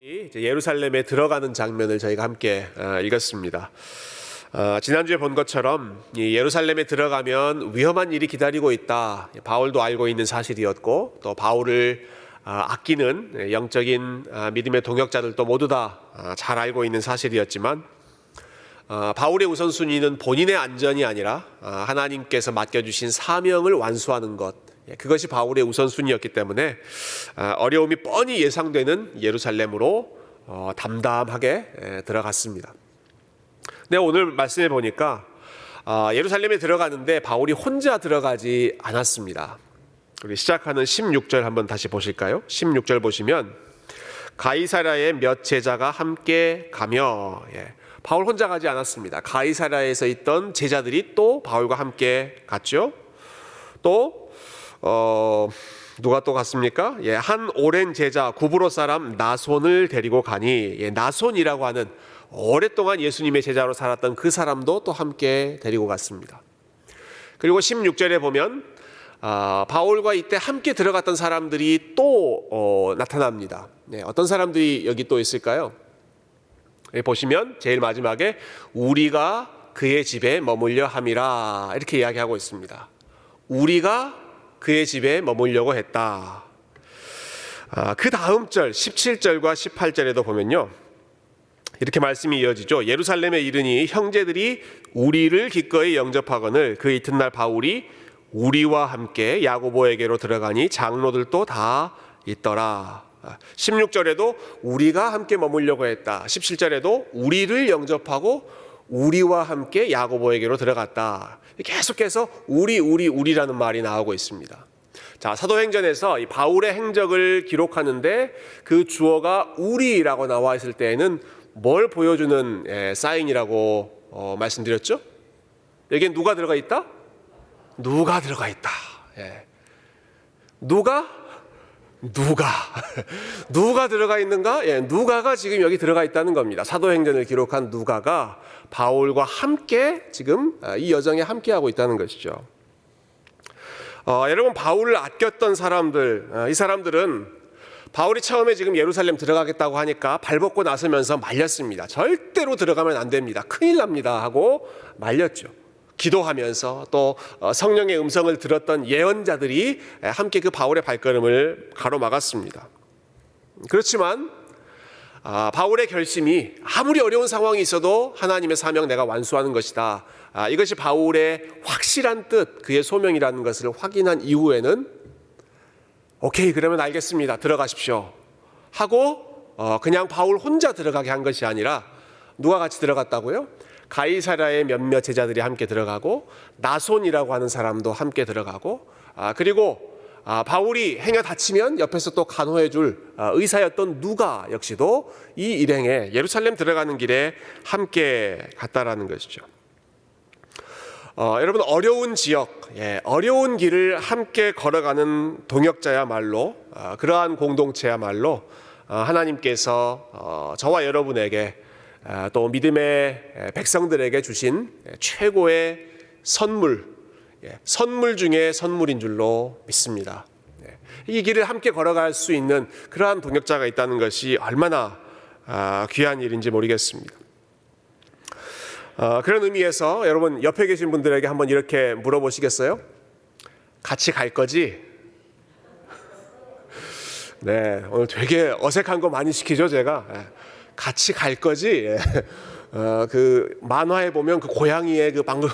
이제 예루살렘에 들어가는 장면을 저희가 함께 읽었습니다. 지난주에 본 것처럼 이 예루살렘에 들어가면 위험한 일이 기다리고 있다. 바울도 알고 있는 사실이었고, 또 바울을 아끼는 영적인 믿음의 동역자들도 모두 다 잘 알고 있는 사실이었지만, 바울의 우선순위는 본인의 안전이 아니라 하나님께서 맡겨주신 사명을 완수하는 것, 그것이 바울의 우선순위였기 때문에 어려움이 뻔히 예상되는 예루살렘으로 담담하게 들어갔습니다. 근데 오늘 말씀해 보니까 예루살렘에 들어가는데 바울이 혼자 들어가지 않았습니다. 우리 시작하는 16절 한번 다시 보실까요? 16절 보시면 가이사랴의 몇 제자가 함께 가며, 바울 혼자 가지 않았습니다. 가이사랴에서 있던 제자들이 또 바울과 함께 갔죠. 또 누가 또 갔습니까? 한 오랜 제자 구브로 사람 나손을 데리고 가니, 나손이라고 하는 오랫동안 예수님의 제자로 살았던 그 사람도 또 함께 데리고 갔습니다. 그리고 16절에 보면 바울과 이때 함께 들어갔던 사람들이 또 나타납니다. 어떤 사람들이 여기 또 있을까요? 보시면 제일 마지막에 우리가 그의 집에 머물려 함이라 이렇게 이야기하고 있습니다. 우리가 그의 집에 머물려고 했다. 그 다음 절 17절과 18절에도 보면요, 이렇게 말씀이 이어지죠. 예루살렘에 이르니 형제들이 우리를 기꺼이 영접하거늘 그 이튿날 바울이 우리와 함께 야고보에게로 들어가니 장로들도 다 있더라. 16절에도 우리가 함께 머물려고 했다. 17절에도 우리를 영접하고 우리와 함께 야고보에게로 들어갔다. 계속해서 우리라는 말이 나오고 있습니다. 자, 사도행전에서 이 바울의 행적을 기록하는데 그 주어가 우리라고 나와 있을 때에는 뭘 보여주는 사인이라고 말씀드렸죠? 여기에 누가 들어가 있다? 누가 들어가 있다. 누가 들어가 있는가? 누가가 지금 여기 들어가 있다는 겁니다. 사도행전을 기록한 누가가 바울과 함께 지금 이 여정에 함께하고 있다는 것이죠. 여러분, 바울을 아꼈던 사람들, 이 사람들은 바울이 처음에 지금 예루살렘 들어가겠다고 하니까 발벗고 나서면서 말렸습니다. 절대로 들어가면 안 됩니다. 큰일 납니다 하고 말렸죠. 기도하면서 또 성령의 음성을 들었던 예언자들이 함께 그 바울의 발걸음을 가로막았습니다. 그렇지만 바울의 결심이 아무리 어려운 상황이 있어도 하나님의 사명 내가 완수하는 것이다, 이것이 바울의 확실한 뜻, 그의 소명이라는 것을 확인한 이후에는 오케이, 그러면 알겠습니다, 들어가십시오 하고 그냥 바울 혼자 들어가게 한 것이 아니라 누가 같이 들어갔다고요? 가이사랴의 몇몇 제자들이 함께 들어가고 나손이라고 하는 사람도 함께 들어가고, 그리고 바울이 행여 다치면 옆에서 또 간호해 줄 의사였던 누가 역시도 이 일행에 예루살렘 들어가는 길에 함께 갔다라는 것이죠. 여러분, 어려운 지역, 어려운 길을 함께 걸어가는 동역자야말로, 그러한 공동체야말로 하나님께서 저와 여러분에게 또 믿음의 백성들에게 주신 최고의 선물 중에 선물인 줄로 믿습니다. 이 길을 함께 걸어갈 수 있는 그러한 동역자가 있다는 것이 얼마나 귀한 일인지 모르겠습니다. 그런 의미에서 여러분, 옆에 계신 분들에게 한번 이렇게 물어보시겠어요? 같이 갈 거지? 네, 오늘 되게 어색한 거 많이 시키죠, 제가. 같이 갈 거지? 그 만화에 보면 그 고양이의 그 방금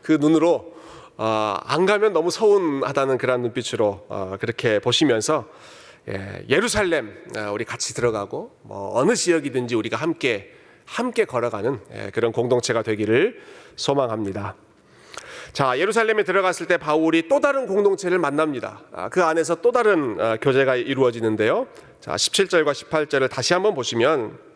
그 눈으로 안 가면 너무 서운하다는 그런 눈빛으로 그렇게 보시면서 예루살렘 우리 같이 들어가고 어느 지역이든지 우리가 함께 걸어가는 그런 공동체가 되기를 소망합니다. 자, 예루살렘에 들어갔을 때 바울이 또 다른 공동체를 만납니다. 그 안에서 또 다른 교제가 이루어지는데요. 자, 17절과 18절을 다시 한번 보시면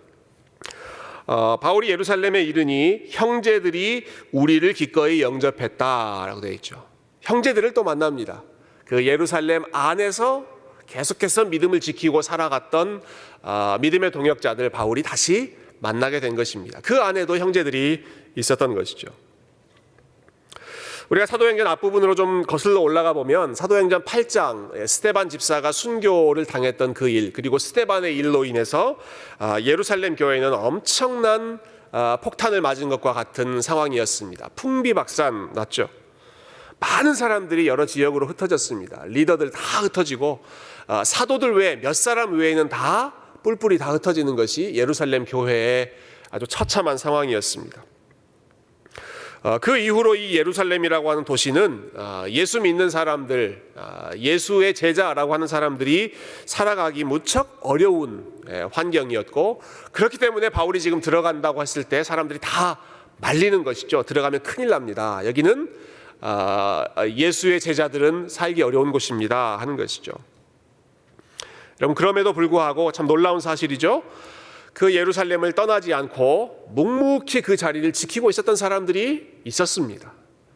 바울이 예루살렘에 이르니 형제들이 우리를 기꺼이 영접했다라고 되어 있죠. 형제들을 또 만납니다. 그 예루살렘 안에서 계속해서 믿음을 지키고 살아갔던 믿음의 동역자들 바울이 다시 만나게 된 것입니다. 그 안에도 형제들이 있었던 것이죠. 우리가 사도행전 앞부분으로 좀 거슬러 올라가 보면 사도행전 8장 스데반 집사가 순교를 당했던 그 일, 그리고 스데반의 일로 인해서 예루살렘 교회는 엄청난 폭탄을 맞은 것과 같은 상황이었습니다. 풍비박산 났죠. 많은 사람들이 여러 지역으로 흩어졌습니다. 리더들 다 흩어지고 사도들 외에 몇 사람 외에는 다 뿔뿔이 다 흩어지는 것이 예루살렘 교회의 아주 처참한 상황이었습니다. 그 이후로 이 예루살렘이라고 하는 도시는 예수 믿는 사람들, 예수의 제자라고 하는 사람들이 살아가기 무척 어려운 환경이었고, 그렇기 때문에 바울이 지금 들어간다고 했을 때 사람들이 다 말리는 것이죠. 들어가면 큰일 납니다. 여기는 예수의 제자들은 살기 어려운 곳입니다 하는 것이죠. 여러분, 그럼에도 불구하고 참 놀라운 사실이죠. 그 예루살렘을 떠나지 않고 묵묵히 그 자리를 지키고 있었던 사람들이 있었습니다.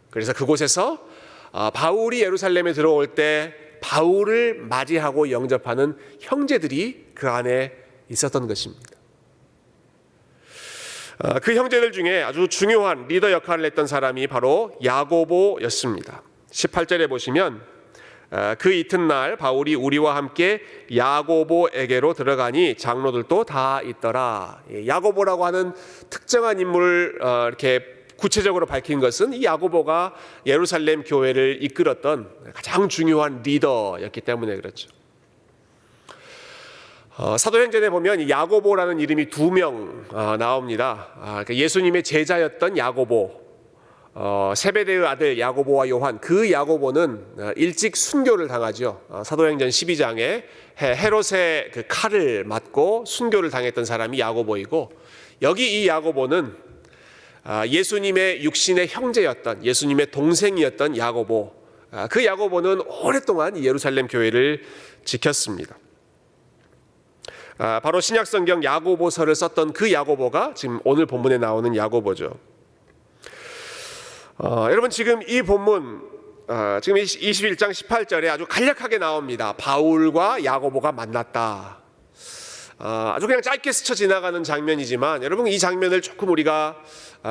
그래서 그곳에서 바울이 예루살렘에 들어올 때 바울을 맞이하고 영접하는 형제들이 그 안에 있었던 것입니다. 그 형제들 중에 아주 중요한 리더 역할을 했던 사람이 바로 야고보였습니다. 18절에 보시면 그 이튿날 바울이 우리와 함께 야고보에게로 들어가니 장로들도 다 있더라. 야고보라고 하는 특정한 인물을 이렇게 구체적으로 밝힌 것은 이 야고보가 예루살렘 교회를 이끌었던 가장 중요한 리더였기 때문에 그렇죠. 사도행전에 보면 이 야고보라는 이름이 2명 나옵니다. 그러니까 예수님의 제자였던 야고보, 세베대의 아들 야고보와 요한, 그 야고보는 일찍 순교를 당하죠. 사도행전 12장에 헤롯의 그 칼을 맞고 순교를 당했던 사람이 야고보이고, 여기 이 야고보는 예수님의 육신의 형제였던, 예수님의 동생이었던 야고보, 그 야고보는 오랫동안 예루살렘 교회를 지켰습니다. 바로 신약성경 야고보서를 썼던 그 야고보가 지금 오늘 본문에 나오는 야고보죠. 여러분, 지금 이 본문 지금 21장 18절에 아주 간략하게 나옵니다. 바울과 야고보가 만났다. 아주 그냥 짧게 스쳐 지나가는 장면이지만 여러분, 이 장면을 조금 우리가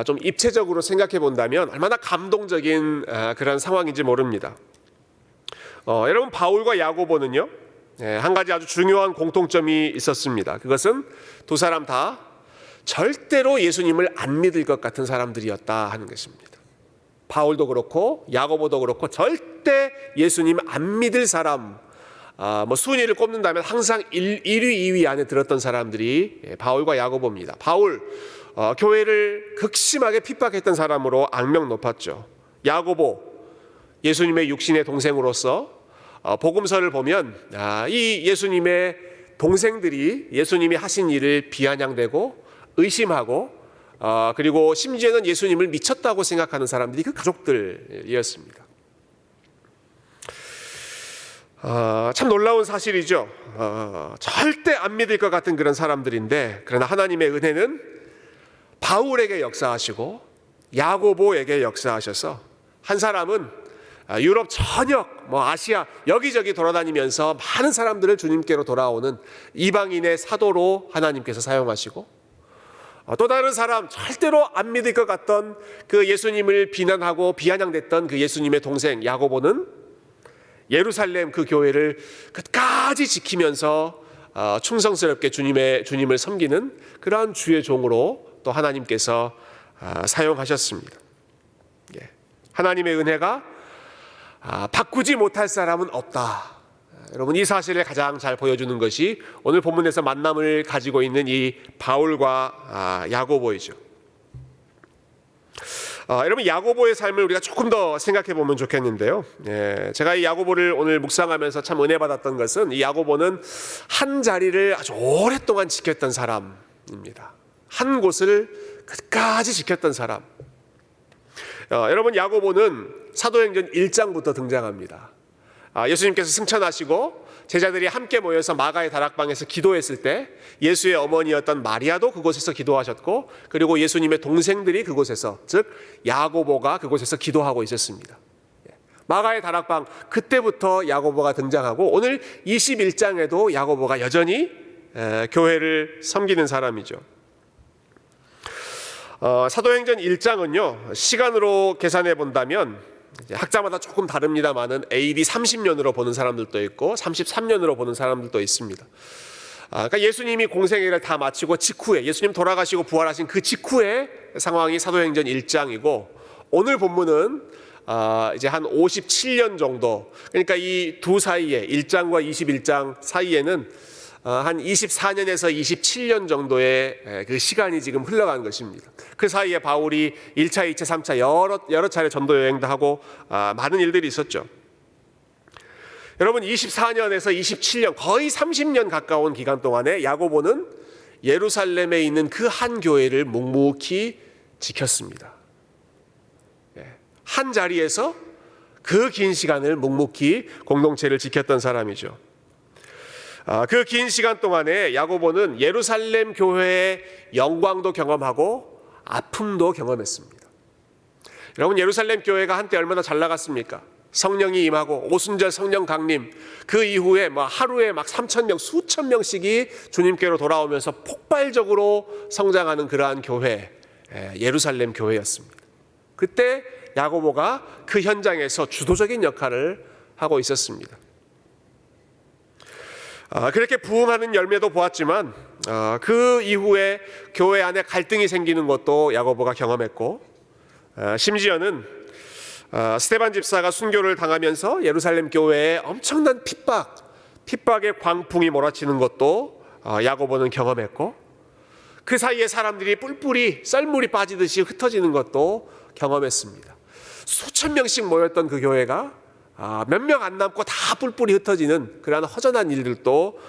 좀 입체적으로 생각해 본다면 얼마나 감동적인 그런 상황인지 모릅니다. 여러분, 바울과 야고보는요, 한 가지 아주 중요한 공통점이 있었습니다. 그것은 두 사람 다 절대로 예수님을 안 믿을 것 같은 사람들이었다 하는 것입니다. 바울도 그렇고 야고보도 그렇고 절대 예수님 안 믿을 사람, 순위를 꼽는다면 항상 1위, 2위 안에 들었던 사람들이 바울과 야고보입니다. 바울, 교회를 극심하게 핍박했던 사람으로 악명 높았죠. 야고보, 예수님의 육신의 동생으로서 복음서를 보면 이 예수님의 동생들이 예수님이 하신 일을 비아냥대고 의심하고 그리고 심지어는 예수님을 미쳤다고 생각하는 사람들이 그 가족들이었습니다. 참 놀라운 사실이죠. 절대 안 믿을 것 같은 그런 사람들인데, 그러나 하나님의 은혜는 바울에게 역사하시고 야고보에게 역사하셔서 한 사람은 유럽 전역, 아시아 여기저기 돌아다니면서 많은 사람들을 주님께로 돌아오는 이방인의 사도로 하나님께서 사용하시고, 또 다른 사람, 절대로 안 믿을 것 같던 그 예수님을 비난하고 비아냥댔던 그 예수님의 동생 야고보는 예루살렘 그 교회를 끝까지 지키면서 충성스럽게 주님을 섬기는 그러한 주의 종으로 또 하나님께서 사용하셨습니다. 하나님의 은혜가 바꾸지 못할 사람은 없다. 여러분, 이 사실을 가장 잘 보여주는 것이 오늘 본문에서 만남을 가지고 있는 이 바울과 야고보이죠. 여러분, 야고보의 삶을 우리가 조금 더 생각해 보면 좋겠는데요. 제가 이 야고보를 오늘 묵상하면서 참 은혜 받았던 것은 이 야고보는 한 자리를 아주 오랫동안 지켰던 사람입니다. 한 곳을 끝까지 지켰던 사람. 여러분, 야고보는 사도행전 1장부터 등장합니다. 예수님께서 승천하시고 제자들이 함께 모여서 마가의 다락방에서 기도했을 때 예수의 어머니였던 마리아도 그곳에서 기도하셨고, 그리고 예수님의 동생들이 그곳에서, 즉 야고보가 그곳에서 기도하고 있었습니다. 마가의 다락방, 그때부터 야고보가 등장하고 오늘 21장에도 야고보가 여전히 교회를 섬기는 사람이죠. 사도행전 1장은요, 시간으로 계산해 본다면 학자마다 조금 다릅니다만은 AD 30년으로 보는 사람들도 있고 33년으로 보는 사람들도 있습니다. 그러니까 예수님이 공생애를 다 마치고 직후에, 예수님 돌아가시고 부활하신 그 직후의 상황이 사도행전 1장이고, 오늘 본문은 이제 한 57년 정도, 그러니까 이 두 사이에 1장과 21장 사이에는 한 24년에서 27년 정도의 그 시간이 지금 흘러간 것입니다. 그 사이에 바울이 1차, 2차, 3차 여러 차례 전도 여행도 하고 많은 일들이 있었죠. 여러분, 24년에서 27년, 거의 30년 가까운 기간 동안에 야고보는 예루살렘에 있는 그 한 교회를 묵묵히 지켰습니다. 한 자리에서 그 긴 시간을 묵묵히 공동체를 지켰던 사람이죠. 그 긴 시간 동안에 야고보는 예루살렘 교회의 영광도 경험하고 아픔도 경험했습니다. 여러분, 예루살렘 교회가 한때 얼마나 잘 나갔습니까? 성령이 임하고 오순절 성령 강림, 그 이후에 하루에 3,000명, 수천 명씩이 주님께로 돌아오면서 폭발적으로 성장하는 그러한 교회, 예루살렘 교회였습니다. 그때 야고보가 그 현장에서 주도적인 역할을 하고 있었습니다. 그렇게 부흥하는 열매도 보았지만 그 이후에 교회 안에 갈등이 생기는 것도 야고보가 경험했고, 심지어는 스데반 집사가 순교를 당하면서 예루살렘 교회에 엄청난 핍박의 광풍이 몰아치는 것도 야고보는 경험했고, 그 사이에 사람들이 뿔뿔이 썰물이 빠지듯이 흩어지는 것도 경험했습니다. 수천 명씩 모였던 그 교회가 몇 명 안 남고 다 뿔뿔이 흩어지는 그러한 허전한 일들도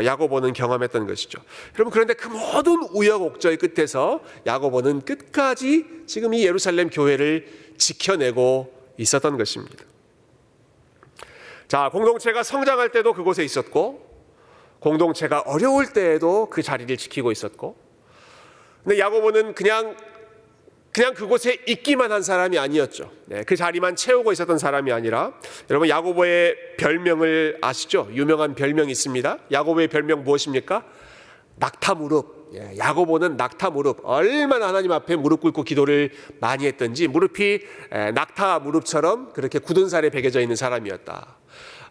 야고보는 경험했던 것이죠. 여러분, 그런데 그 모든 우여곡절 끝에서 야고보는 끝까지 지금 이 예루살렘 교회를 지켜내고 있었던 것입니다. 자, 공동체가 성장할 때도 그곳에 있었고, 공동체가 어려울 때에도 그 자리를 지키고 있었고, 근데 야고보는 그냥 그곳에 있기만 한 사람이 아니었죠. 그 자리만 채우고 있었던 사람이 아니라, 여러분, 야고보의 별명을 아시죠? 유명한 별명이 있습니다. 야고보의 별명 무엇입니까? 낙타무릎. 야고보는 낙타무릎. 얼마나 하나님 앞에 무릎 꿇고 기도를 많이 했던지 무릎이 낙타 무릎처럼 그렇게 굳은 살에 베겨져 있는 사람이었다.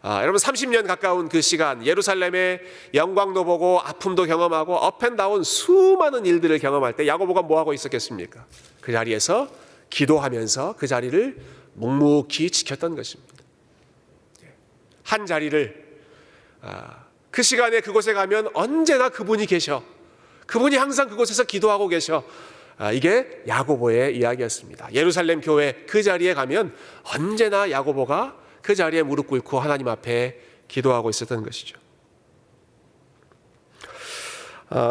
여러분, 30년 가까운 그 시간, 예루살렘의 영광도 보고 아픔도 경험하고 업앤다운 수많은 일들을 경험할 때 야고보가 뭐하고 있었겠습니까? 그 자리에서 기도하면서 그 자리를 묵묵히 지켰던 것입니다. 한 자리를, 그 시간에 그곳에 가면 언제나 그분이 계셔. 그분이 항상 그곳에서 기도하고 계셔. 이게 야고보의 이야기였습니다. 예루살렘 교회 그 자리에 가면 언제나 야고보가 그 자리에 무릎 꿇고 하나님 앞에 기도하고 있었던 것이죠.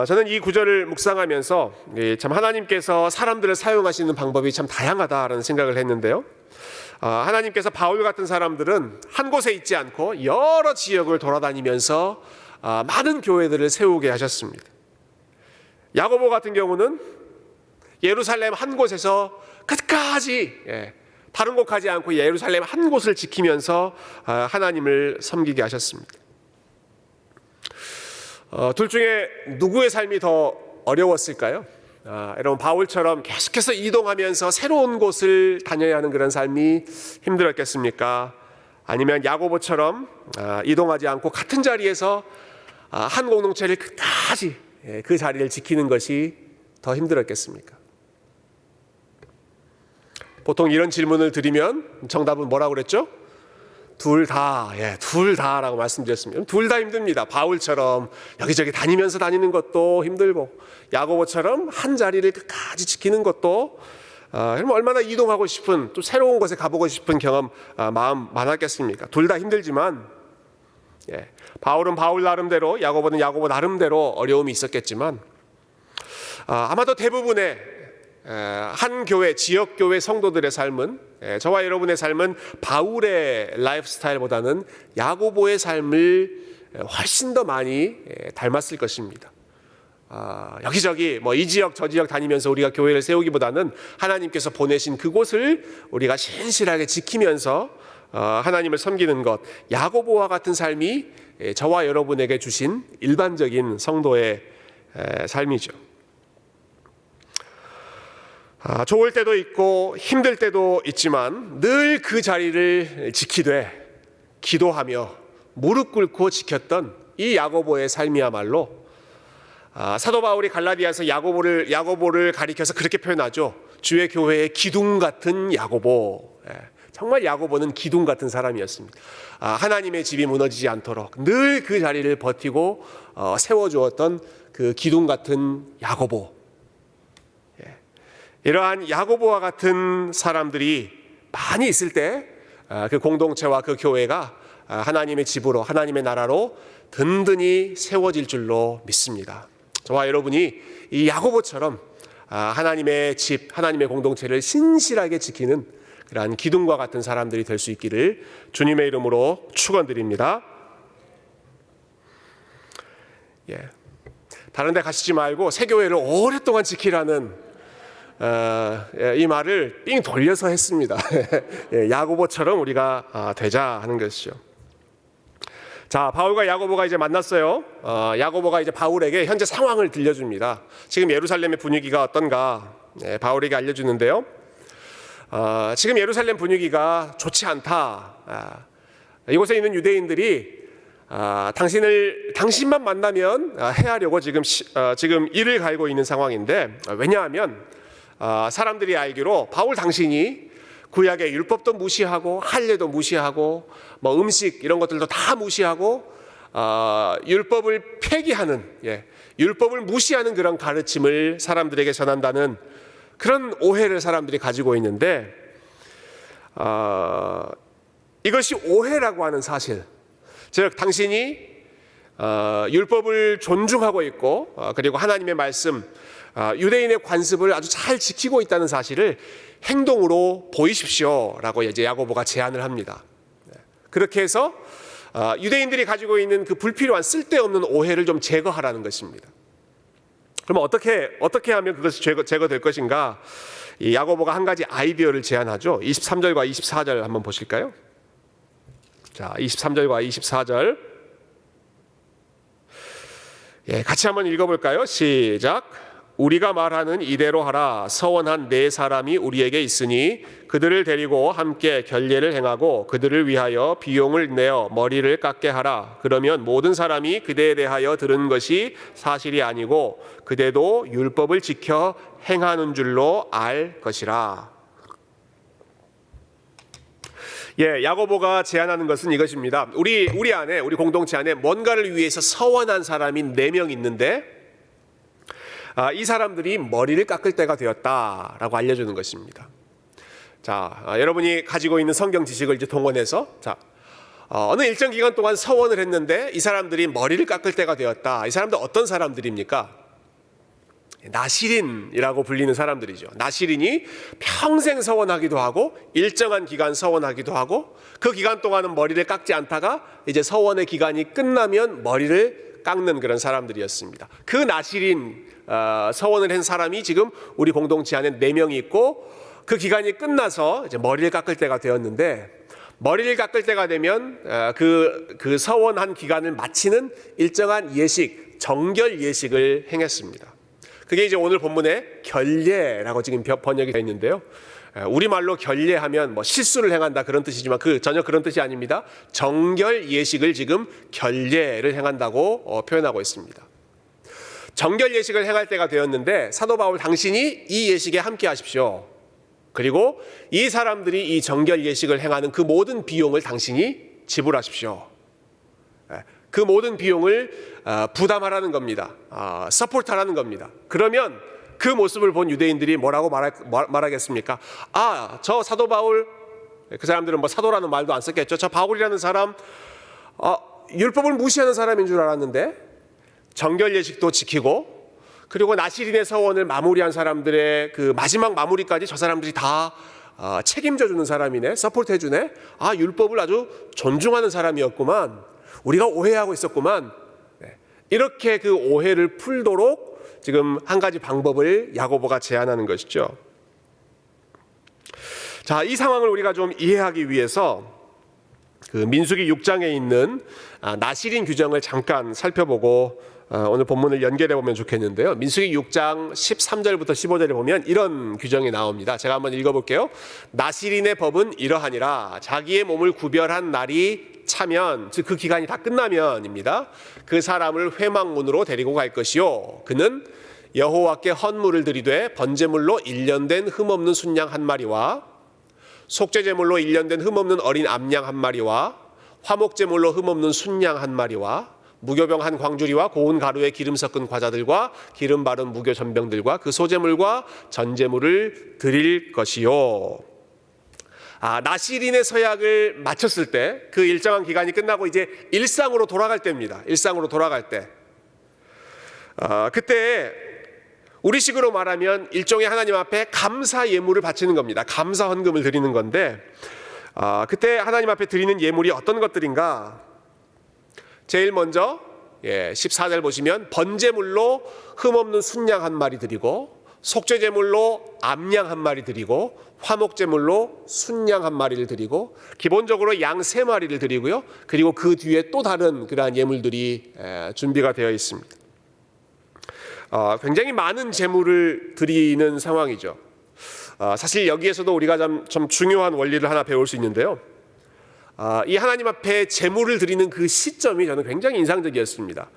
저는 이 구절을 묵상하면서 참 하나님께서 사람들을 사용하시는 방법이 참 다양하다라는 생각을 했는데요. 하나님께서 바울 같은 사람들은 한 곳에 있지 않고 여러 지역을 돌아다니면서 많은 교회들을 세우게 하셨습니다. 야고보 같은 경우는 예루살렘 한 곳에서 끝까지 다른 곳 가지 않고 예루살렘 한 곳을 지키면서 하나님을 섬기게 하셨습니다. 둘 중에 누구의 삶이 더 어려웠을까요? 여러분, 바울처럼 계속해서 이동하면서 새로운 곳을 다녀야 하는 그런 삶이 힘들었겠습니까? 아니면 야고보처럼 이동하지 않고 같은 자리에서 한 공동체를 끝까지 그 자리를 지키는 것이 더 힘들었겠습니까? 보통 이런 질문을 드리면 정답은 뭐라고 그랬죠? 둘 다라고 말씀드렸습니다. 둘 다 힘듭니다. 바울처럼 여기저기 다니면서 다니는 것도 힘들고, 야고보처럼 한 자리를 끝까지 지키는 것도, 얼마나 이동하고 싶은, 또 새로운 곳에 가보고 싶은 경험, 마음 많았겠습니까? 둘 다 힘들지만, 바울은 바울 나름대로, 야고보는 야고보 나름대로 어려움이 있었겠지만, 아마도 대부분의 한 교회, 지역교회 성도들의 삶은, 저와 여러분의 삶은 바울의 라이프 스타일보다는 야고보의 삶을 훨씬 더 많이 닮았을 것입니다. 여기저기 이 지역 저 지역 다니면서 우리가 교회를 세우기보다는 하나님께서 보내신 그곳을 우리가 신실하게 지키면서 하나님을 섬기는 것, 야고보와 같은 삶이 저와 여러분에게 주신 일반적인 성도의 삶이죠. 좋을 때도 있고 힘들 때도 있지만 늘 그 자리를 지키되 기도하며 무릎 꿇고 지켰던 이 야고보의 삶이야말로 사도 바울이 갈라디아서 야고보를 가리켜서 그렇게 표현하죠. 주의 교회의 기둥 같은 야고보. 정말 야고보는 기둥 같은 사람이었습니다. 하나님의 집이 무너지지 않도록 늘 그 자리를 버티고 세워주었던 그 기둥 같은 야고보. 이러한 야고보와 같은 사람들이 많이 있을 때 그 공동체와 그 교회가 하나님의 집으로, 하나님의 나라로 든든히 세워질 줄로 믿습니다. 저와 여러분이 이 야고보처럼 하나님의 집, 하나님의 공동체를 신실하게 지키는 그러한 기둥과 같은 사람들이 될 수 있기를 주님의 이름으로 축원드립니다. 다른 데 가시지 말고 새 교회를 오랫동안 지키라는 이 말을 삥 돌려서 했습니다. 야고보처럼 우리가 되자 하는 것이죠. 자, 바울과 야고보가 이제 만났어요. 야고보가 이제 바울에게 현재 상황을 들려줍니다. 지금 예루살렘의 분위기가 어떤가 바울에게 알려주는데요. 지금 예루살렘 분위기가 좋지 않다. 이곳에 있는 유대인들이 당신만 만나면 해하려고 지금 이를 갈고 있는 상황인데, 왜냐하면 사람들이 알기로 바울 당신이 구약의 율법도 무시하고 할례도 무시하고 뭐 음식 이런 것들도 다 무시하고 율법을 폐기하는, 율법을 무시하는 그런 가르침을 사람들에게 전한다는 그런 오해를 사람들이 가지고 있는데, 이것이 오해라고 하는 사실, 즉 당신이 율법을 존중하고 있고 그리고 하나님의 말씀, 유대인의 관습을 아주 잘 지키고 있다는 사실을 행동으로 보이십시오라고 이제 야고보가 제안을 합니다. 그렇게 해서 유대인들이 가지고 있는 그 불필요한 쓸데없는 오해를 좀 제거하라는 것입니다. 그럼 어떻게 하면 그것이 제거될 것인가? 이 야고보가 한 가지 아이디어를 제안하죠. 23절과 24절 한번 보실까요? 자, 23절과 24절 같이 한번 읽어볼까요? 시작. 우리가 말하는 이대로 하라. 서원한 네 사람이 우리에게 있으니 그들을 데리고 함께 결례를 행하고 그들을 위하여 비용을 내어 머리를 깎게 하라. 그러면 모든 사람이 그대에 대하여 들은 것이 사실이 아니고 그대도 율법을 지켜 행하는 줄로 알 것이라. 야고보가 제안하는 것은 이것입니다. 우리 공동체 안에 뭔가를 위해서 서원한 사람이 4명 있는데 이 사람들이 머리를 깎을 때가 되었다라고 알려주는 것입니다. 자, 여러분이 가지고 있는 성경 지식을 이제 동원해서 어느 일정 기간 동안 서원을 했는데 이 사람들이 머리를 깎을 때가 되었다. 이 사람들 어떤 사람들입니까? 나실인이라고 불리는 사람들이죠. 나실인이 평생 서원하기도 하고 일정한 기간 서원하기도 하고 그 기간 동안은 머리를 깎지 않다가 이제 서원의 기간이 끝나면 머리를 깎는 그런 사람들이었습니다. 그 나실인 서원을 한 사람이 지금 우리 공동체 안에 4명이 있고 그 기간이 끝나서 이제 머리를 깎을 때가 되었는데, 머리를 깎을 때가 되면 그 서원한 기간을 마치는 일정한 예식, 정결 예식을 행했습니다. 그게 이제 오늘 본문에 결례라고 지금 번역이 되어 있는데요. 우리말로 결례하면 뭐 실수를 행한다 그런 뜻이지만 전혀 그런 뜻이 아닙니다. 정결 예식을 지금 결례를 행한다고 표현하고 있습니다. 정결 예식을 행할 때가 되었는데 사도 바울 당신이 이 예식에 함께 하십시오. 그리고 이 사람들이 이 정결 예식을 행하는 그 모든 비용을 당신이 지불하십시오. 그 모든 비용을 부담하라는 겁니다. 서포트하라는 겁니다. 그러면 그 모습을 본 유대인들이 뭐라고 말하겠습니까? 저 사도 바울, 그 사람들은 뭐 사도라는 말도 안 썼겠죠. 저 바울이라는 사람 율법을 무시하는 사람인 줄 알았는데 정결 예식도 지키고 그리고 나실인의 서원을 마무리한 사람들의 그 마지막 마무리까지 저 사람들이 다 책임져 주는 사람이네, 서포트 해주네. 율법을 아주 존중하는 사람이었구만. 우리가 오해하고 있었구만. 이렇게 그 오해를 풀도록 지금 한 가지 방법을 야고보가 제안하는 것이죠. 자, 이 상황을 우리가 좀 이해하기 위해서 그 민수기 6장에 있는 나실인 규정을 잠깐 살펴보고 오늘 본문을 연결해 보면 좋겠는데요. 민수기 6장 13절부터 15절에 보면 이런 규정이 나옵니다. 제가 한번 읽어볼게요. 나실인의 법은 이러하니라. 자기의 몸을 구별한 날이 차면, 즉 그 기간이 다 끝나면입니다. 그 사람을 회막문으로 데리고 갈 것이요. 그는 여호와께 헌물을 드리되 번제물로 1년 된 흠없는 순양 한 마리와 속죄제물로 1년 된 흠없는 어린 암양 한 마리와 화목제물로 흠없는 순양 한 마리와 무교병 한 광주리와 고운 가루에 기름 섞은 과자들과 기름 바른 무교 전병들과 그 소제물과 전제물을 드릴 것이요. 나실인의 서약을 마쳤을 때 그 일정한 기간이 끝나고 이제 일상으로 돌아갈 때입니다. 일상으로 돌아갈 때. 그때 우리식으로 말하면 일종의 하나님 앞에 감사 예물을 바치는 겁니다. 감사 헌금을 드리는 건데 그때 하나님 앞에 드리는 예물이 어떤 것들인가? 제일 먼저 14절 보시면 번제물로 흠없는 순양 한 마리 드리고 속죄제물로 암양 한 마리 드리고 화목제물로 순양 한 마리를 드리고 기본적으로 양 3마리를 드리고요. 그리고 그 뒤에 또 다른 그러한 예물들이 준비가 되어 있습니다. 굉장히 많은 제물을 드리는 상황이죠. 사실 여기에서도 우리가 좀 중요한 원리를 하나 배울 수 있는데요. 이 하나님 앞에 제물을 드리는 그 시점이 저는 굉장히 인상적이었습니다.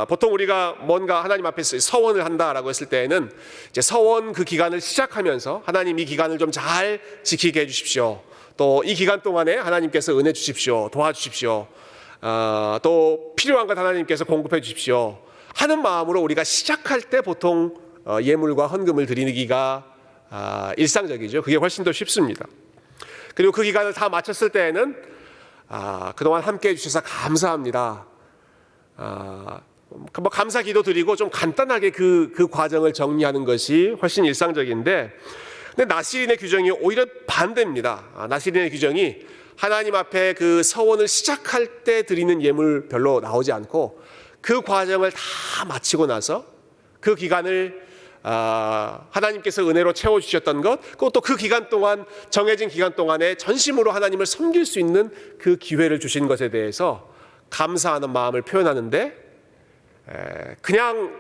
보통 우리가 뭔가 하나님 앞에서 서원을 한다라고 했을 때에는 이제 서원 그 기간을 시작하면서 하나님 이 기간을 좀 잘 지키게 해주십시오. 또 이 기간 동안에 하나님께서 은혜 주십시오. 도와주십시오. 또 필요한 것 하나님께서 공급해 주십시오. 하는 마음으로 우리가 시작할 때 보통 예물과 헌금을 드리기가 일상적이죠. 그게 훨씬 더 쉽습니다. 그리고 그 기간을 다 마쳤을 때에는 그동안 함께해 주셔서 감사합니다. 뭐 감사 기도 드리고 좀 간단하게 그 과정을 정리하는 것이 훨씬 일상적인데, 근데 나실인의 규정이 오히려 반대입니다. 나실인의 규정이 하나님 앞에 그 서원을 시작할 때 드리는 예물 별로 나오지 않고 그 과정을 다 마치고 나서 그 기간을 하나님께서 은혜로 채워주셨던 것, 그것도 그 기간 동안 정해진 기간 동안에 전심으로 하나님을 섬길 수 있는 그 기회를 주신 것에 대해서 감사하는 마음을 표현하는데 그냥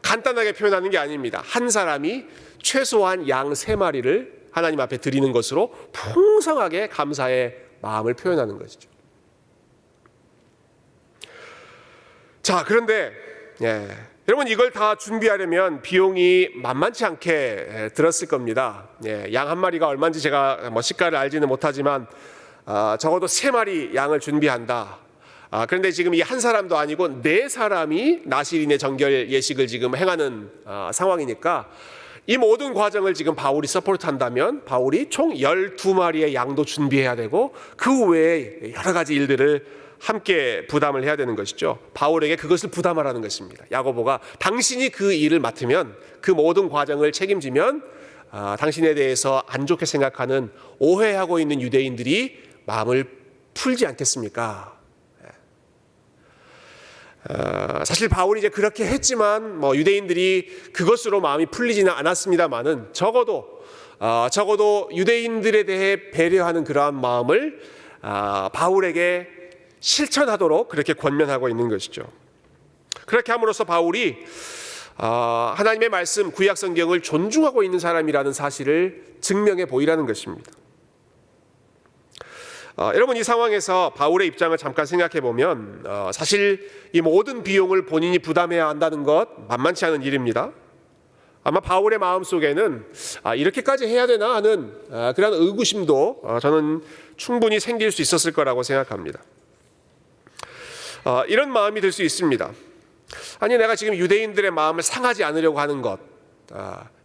간단하게 표현하는 게 아닙니다. 한 사람이 최소한 양 3마리를 하나님 앞에 드리는 것으로 풍성하게 감사의 마음을 표현하는 것이죠. 자, 그런데 여러분 이걸 다 준비하려면 비용이 만만치 않게 들었을 겁니다. 양 한 마리가 얼마인지 제가 시가를 알지는 못하지만 적어도 3마리 양을 준비한다. 그런데 지금 이 한 사람도 아니고 4사람이 나실인의 정결 예식을 지금 행하는 상황이니까 이 모든 과정을 지금 바울이 서포트한다면 바울이 총 12마리의 양도 준비해야 되고 그 외에 여러 가지 일들을 함께 부담을 해야 되는 것이죠. 바울에게 그것을 부담하라는 것입니다. 야고보가 당신이 그 일을 맡으면 그 모든 과정을 책임지면 당신에 대해서 안 좋게 생각하는 오해하고 있는 유대인들이 마음을 풀지 않겠습니까? 사실 바울이 이제 그렇게 했지만 유대인들이 그것으로 마음이 풀리지는 않았습니다만은 적어도 유대인들에 대해 배려하는 그러한 마음을 바울에게 실천하도록 그렇게 권면하고 있는 것이죠. 그렇게 함으로써 바울이 하나님의 말씀 구약 성경을 존중하고 있는 사람이라는 사실을 증명해 보이라는 것입니다. 여러분 이 상황에서 바울의 입장을 잠깐 생각해 보면 사실 이 모든 비용을 본인이 부담해야 한다는 것 만만치 않은 일입니다. 아마 바울의 마음속에는 이렇게까지 해야 되나 하는 그런 의구심도 저는 충분히 생길 수 있었을 거라고 생각합니다. 이런 마음이 들 수 있습니다. 아니 내가 지금 유대인들의 마음을 상하지 않으려고 하는 것,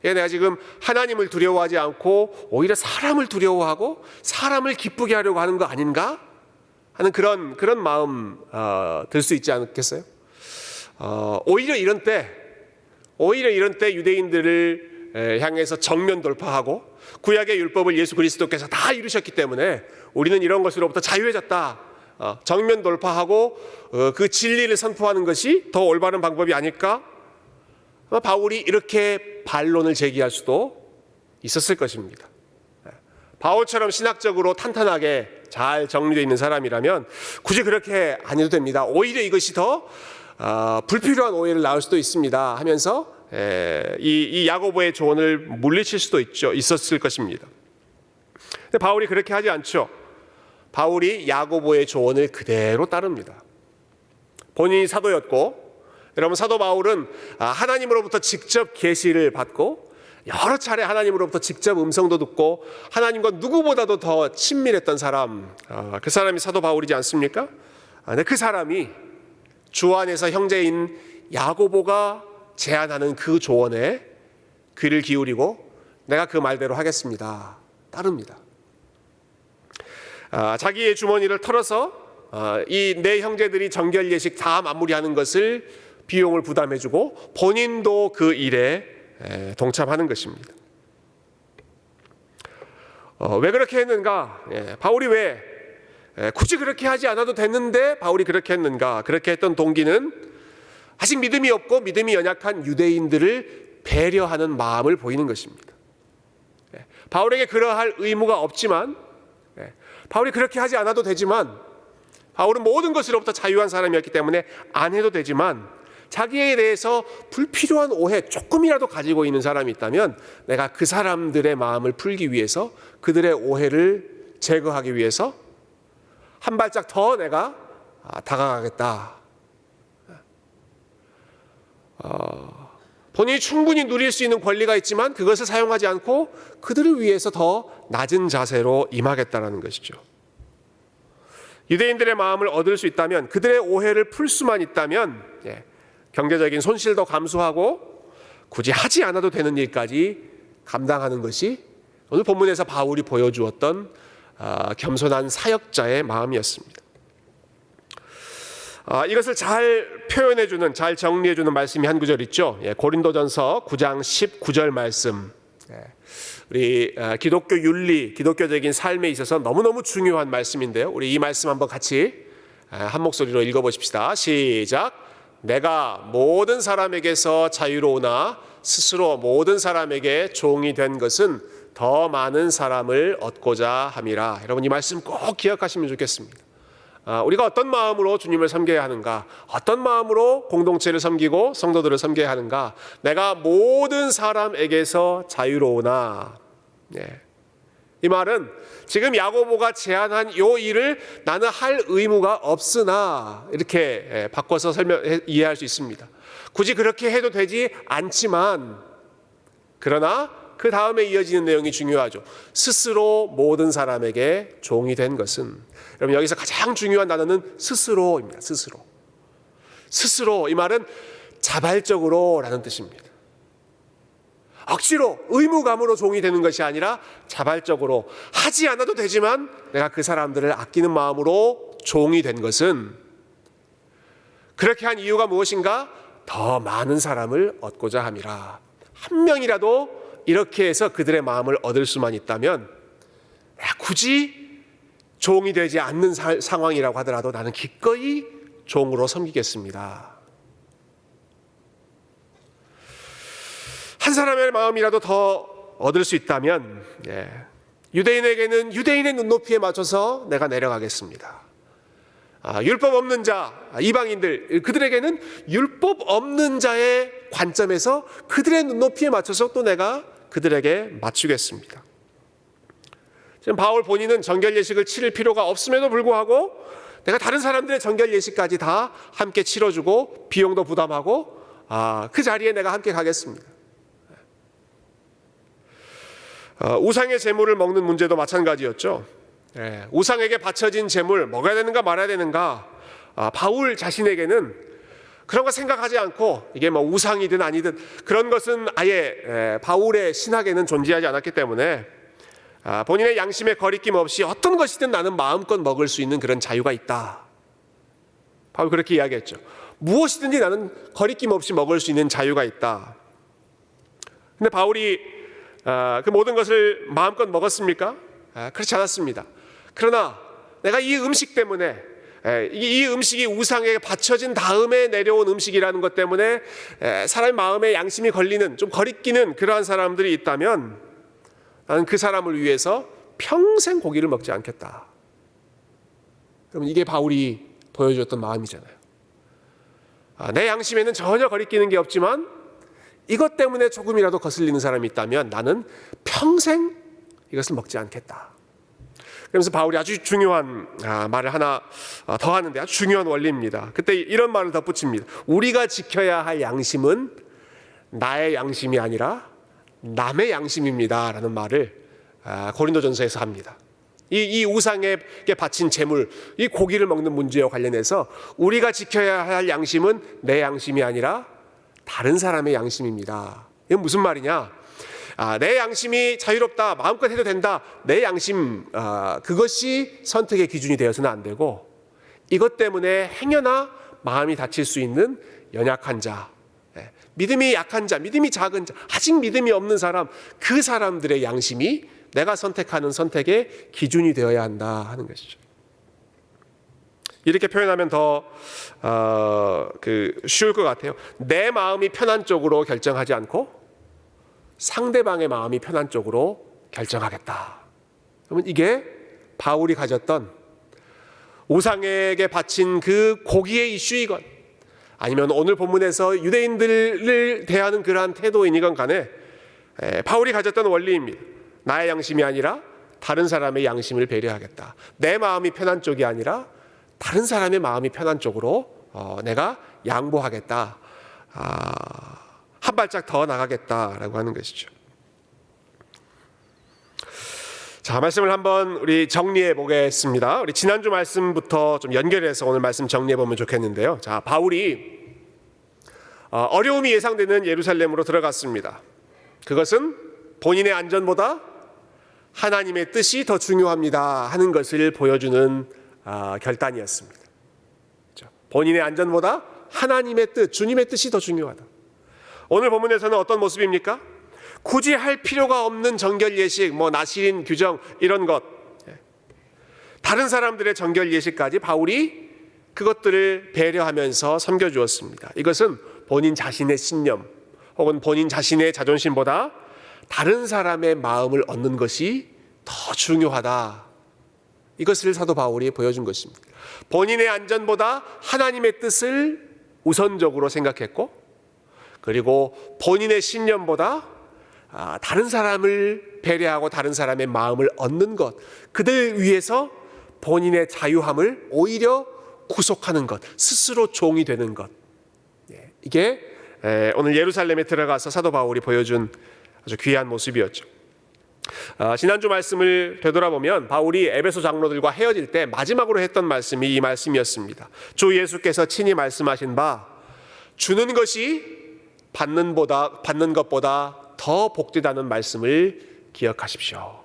내가 지금 하나님을 두려워하지 않고 오히려 사람을 두려워하고 사람을 기쁘게 하려고 하는 거 아닌가 하는 그런 마음 들 수 있지 않겠어요? 오히려 이런 때 유대인들을 향해서 정면 돌파하고 구약의 율법을 예수 그리스도께서 다 이루셨기 때문에 우리는 이런 것으로부터 자유해졌다. 정면 돌파하고 그 진리를 선포하는 것이 더 올바른 방법이 아닐까? 바울이 이렇게 반론을 제기할 수도 있었을 것입니다. 바울처럼 신학적으로 탄탄하게 잘 정리되어 있는 사람이라면 굳이 그렇게 안 해도 됩니다. 오히려 이것이 더 불필요한 오해를 낳을 수도 있습니다 하면서 이 야고보의 조언을 물리칠 수도 있었을 것입니다. 근데 바울이 그렇게 하지 않죠. 바울이 야고보의 조언을 그대로 따릅니다. 본인이 사도였고, 여러분 사도 바울은 하나님으로부터 직접 계시를 받고 여러 차례 하나님으로부터 직접 음성도 듣고 하나님과 누구보다도 더 친밀했던 사람, 그 사람이 사도 바울이지 않습니까? 근데 그 사람이 주 안에서 형제인 야고보가 제안하는 그 조언에 귀를 기울이고 내가 그 말대로 하겠습니다 따릅니다. 자기의 주머니를 털어서 이 네 형제들이 정결 예식 다 마무리하는 것을 비용을 부담해주고 본인도 그 일에 동참하는 것입니다. 왜 그렇게 했는가? 바울이 왜 굳이 그렇게 하지 않아도 됐는데 바울이 그렇게 했는가? 그렇게 했던 동기는 아직 믿음이 없고 믿음이 연약한 유대인들을 배려하는 마음을 보이는 것입니다. 바울에게 그러할 의무가 없지만, 바울이 그렇게 하지 않아도 되지만, 바울은 모든 것으로부터 자유한 사람이었기 때문에 안 해도 되지만, 자기에 대해서 불필요한 오해 조금이라도 가지고 있는 사람이 있다면 내가 그 사람들의 마음을 풀기 위해서, 그들의 오해를 제거하기 위해서 한 발짝 더 내가 다가가겠다. 본인이 충분히 누릴 수 있는 권리가 있지만 그것을 사용하지 않고 그들을 위해서 더 낮은 자세로 임하겠다는 것이죠. 유대인들의 마음을 얻을 수 있다면, 그들의 오해를 풀 수만 있다면 경제적인 손실도 감수하고 굳이 하지 않아도 되는 일까지 감당하는 것이 오늘 본문에서 바울이 보여주었던 겸손한 사역자의 마음이었습니다. 이것을 잘 표현해주는, 잘 정리해주는 말씀이 한 구절 있죠. 고린도전서 9장 19절 말씀. 우리 기독교 윤리, 기독교적인 삶에 있어서 너무너무 중요한 말씀인데요. 우리 이 말씀 한번 같이 한 목소리로 읽어보십시다. 시작. 내가 모든 사람에게서 자유로우나 스스로 모든 사람에게 종이 된 것은 더 많은 사람을 얻고자 함이라. 여러분 이 말씀 꼭 기억하시면 좋겠습니다. 우리가 어떤 마음으로 주님을 섬겨야 하는가, 어떤 마음으로 공동체를 섬기고 성도들을 섬겨야 하는가. 내가 모든 사람에게서 자유로우나. 이 말은 지금 야고보가 제안한 이 일을 나는 할 의무가 없으나, 이렇게 바꿔서 이해할 수 있습니다. 굳이 그렇게 해도 되지 않지만, 그러나 그 다음에 이어지는 내용이 중요하죠. 스스로 모든 사람에게 종이 된 것은. 여러분 여기서 가장 중요한 단어는 스스로입니다. 스스로. 이 말은 자발적으로 라는 뜻입니다. 억지로 의무감으로 종이 되는 것이 아니라 자발적으로, 하지 않아도 되지만 내가 그 사람들을 아끼는 마음으로 종이 된 것은, 그렇게 한 이유가 무엇인가? 더 많은 사람을 얻고자 함이라. 한 명이라도 이렇게 해서 그들의 마음을 얻을 수만 있다면, 굳이 종이 되지 않는 상황이라고 하더라도 나는 기꺼이 종으로 섬기겠습니다. 한 사람의 마음이라도 더 얻을 수 있다면, 유대인에게는 유대인의 눈높이에 맞춰서 내가 내려가겠습니다. 율법 없는 자, 이방인들, 그들에게는 율법 없는 자의 관점에서 그들의 눈높이에 맞춰서 또 내가 그들에게 맞추겠습니다. 지금 바울 본인은 정결 예식을 치를 필요가 없음에도 불구하고 내가 다른 사람들의 정결 예식까지 다 함께 치러주고 비용도 부담하고 그 자리에 내가 함께 가겠습니다. 우상의 제물을 먹는 문제도 마찬가지였죠. 우상에게 바쳐진 제물 먹어야 되는가 말아야 되는가, 바울 자신에게는 그런 거 생각하지 않고, 이게 뭐 우상이든 아니든 그런 것은 아예 바울의 신학에는 존재하지 않았기 때문에 본인의 양심에 거리낌 없이 어떤 것이든 나는 마음껏 먹을 수 있는 그런 자유가 있다. 바울 그렇게 이야기했죠. 무엇이든지 나는 거리낌 없이 먹을 수 있는 자유가 있다. 근데 바울이 그 모든 것을 마음껏 먹었습니까? 그렇지 않았습니다. 그러나 내가 이 음식 때문에, 이 음식이 우상에게 바쳐진 다음에 내려온 음식이라는 것 때문에 사람의 마음에 양심이 걸리는, 좀 거리끼는 그러한 사람들이 있다면 나는 그 사람을 위해서 평생 고기를 먹지 않겠다. 그러면 이게 바울이 보여줬던 마음이잖아요. 내 양심에는 전혀 거리끼는 게 없지만 이것 때문에 조금이라도 거슬리는 사람이 있다면 나는 평생 이것을 먹지 않겠다. 그러면서 바울이 아주 중요한 말을 하나 더 하는데 아주 중요한 원리입니다. 그때 이런 말을 덧붙입니다. 우리가 지켜야 할 양심은 나의 양심이 아니라 남의 양심입니다 라는 말을 고린도전서에서 합니다. 이 우상에게 바친 제물, 이 고기를 먹는 문제와 관련해서 우리가 지켜야 할 양심은 내 양심이 아니라 다른 사람의 양심입니다. 이건 무슨 말이냐? 내 양심이 자유롭다, 마음껏 해도 된다, 내 양심 그것이 선택의 기준이 되어서는 안 되고 이것 때문에 행여나 마음이 다칠 수 있는 연약한 자, 믿음이 약한 자, 믿음이 작은 자, 아직 믿음이 없는 사람, 그 사람들의 양심이 내가 선택하는 선택의 기준이 되어야 한다 하는 것이죠. 이렇게 표현하면 더 쉬울 것 같아요. 내 마음이 편한 쪽으로 결정하지 않고 상대방의 마음이 편한 쪽으로 결정하겠다. 그러면 이게 바울이 가졌던 우상에게 바친 그 고기의 이슈이건 아니면 오늘 본문에서 유대인들을 대하는 그러한 태도이건 간에 바울이 가졌던 원리입니다. 나의 양심이 아니라 다른 사람의 양심을 배려하겠다. 내 마음이 편한 쪽이 아니라 다른 사람의 마음이 편한 쪽으로 내가 양보하겠다. 한 발짝 더 나가겠다라고 하는 것이죠. 자, 말씀을 한번 우리 정리해 보겠습니다. 우리 지난주 말씀부터 좀 연결해서 오늘 말씀 정리해 보면 좋겠는데요. 자, 바울이 어려움이 예상되는 예루살렘으로 들어갔습니다. 그것은 본인의 안전보다 하나님의 뜻이 더 중요합니다 하는 것을 보여주는 결단이었습니다. 본인의 안전보다 하나님의 뜻, 주님의 뜻이 더 중요하다. 오늘 본문에서는 어떤 모습입니까? 굳이 할 필요가 없는 정결 예식, 나실인 규정 이런 것, 다른 사람들의 정결 예식까지 바울이 그것들을 배려하면서 섬겨주었습니다. 이것은 본인 자신의 신념 혹은 본인 자신의 자존심보다 다른 사람의 마음을 얻는 것이 더 중요하다. 이것을 사도 바울이 보여준 것입니다. 본인의 안전보다 하나님의 뜻을 우선적으로 생각했고, 그리고 본인의 신념보다 다른 사람을 배려하고 다른 사람의 마음을 얻는 것, 그들 위해서 본인의 자유함을 오히려 구속하는 것, 스스로 종이 되는 것, 이게 오늘 예루살렘에 들어가서 사도 바울이 보여준 아주 귀한 모습이었죠. 지난주 말씀을 되돌아보면 바울이 에베소 장로들과 헤어질 때 마지막으로 했던 말씀이 이 말씀이었습니다. 주 예수께서 친히 말씀하신 바 주는 것이 받는 것보다 더 복되다는 말씀을 기억하십시오.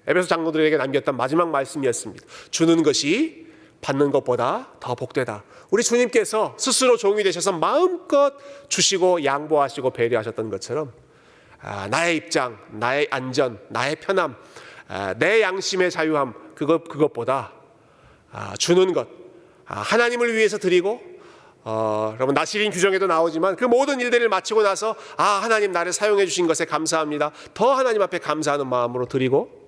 에베소 장로들에게 남겼던 마지막 말씀이었습니다. 주는 것이 받는 것보다 더 복되다. 우리 주님께서 스스로 종이 되셔서 마음껏 주시고 양보하시고 배려하셨던 것처럼 나의 입장, 나의 안전, 나의 편함, 내 양심의 자유함, 그것보다 주는 것, 하나님을 위해서 드리고, 여러분 나실인 규정에도 나오지만 그 모든 일들을 마치고 나서 하나님 나를 사용해 주신 것에 감사합니다. 더 하나님 앞에 감사하는 마음으로 드리고,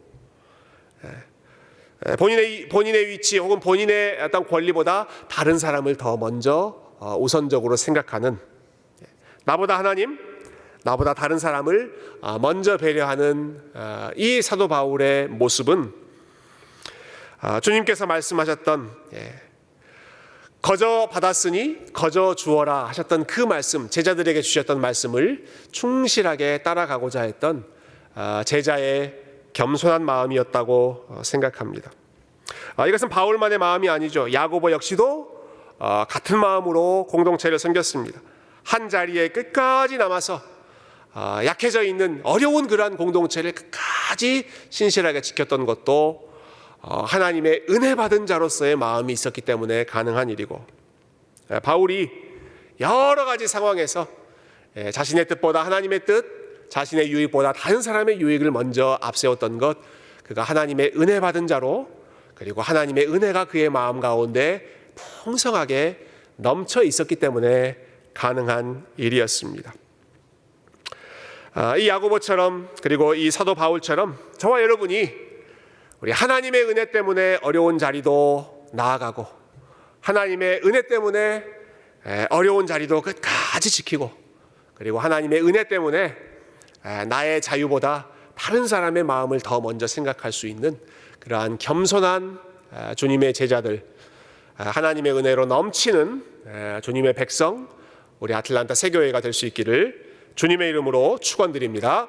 본인의 위치 혹은 본인의 어떤 권리보다 다른 사람을 더 먼저 우선적으로 생각하는, 나보다 하나님, 나보다 다른 사람을 먼저 배려하는 이 사도 바울의 모습은 주님께서 말씀하셨던 거저 받았으니 거저 주어라 하셨던 그 말씀, 제자들에게 주셨던 말씀을 충실하게 따라가고자 했던 제자의 겸손한 마음이었다고 생각합니다. 이것은 바울만의 마음이 아니죠. 야고보 역시도 같은 마음으로 공동체를 섬겼습니다. 한 자리에 끝까지 남아서 약해져 있는 어려운 그러한 공동체를 끝까지 신실하게 지켰던 것도 하나님의 은혜 받은 자로서의 마음이 있었기 때문에 가능한 일이고, 바울이 여러 가지 상황에서 자신의 뜻보다 하나님의 뜻, 자신의 유익보다 다른 사람의 유익을 먼저 앞세웠던 것, 그가 하나님의 은혜 받은 자로, 그리고 하나님의 은혜가 그의 마음 가운데 풍성하게 넘쳐 있었기 때문에 가능한 일이었습니다. 이 야고보처럼, 그리고 이 사도 바울처럼 저와 여러분이 우리 하나님의 은혜 때문에 어려운 자리도 나아가고, 하나님의 은혜 때문에 어려운 자리도 끝까지 지키고, 그리고 하나님의 은혜 때문에 나의 자유보다 다른 사람의 마음을 더 먼저 생각할 수 있는 그러한 겸손한 주님의 제자들, 하나님의 은혜로 넘치는 주님의 백성, 우리 아틀란타 새교회가 될 수 있기를 주님의 이름으로 축원드립니다.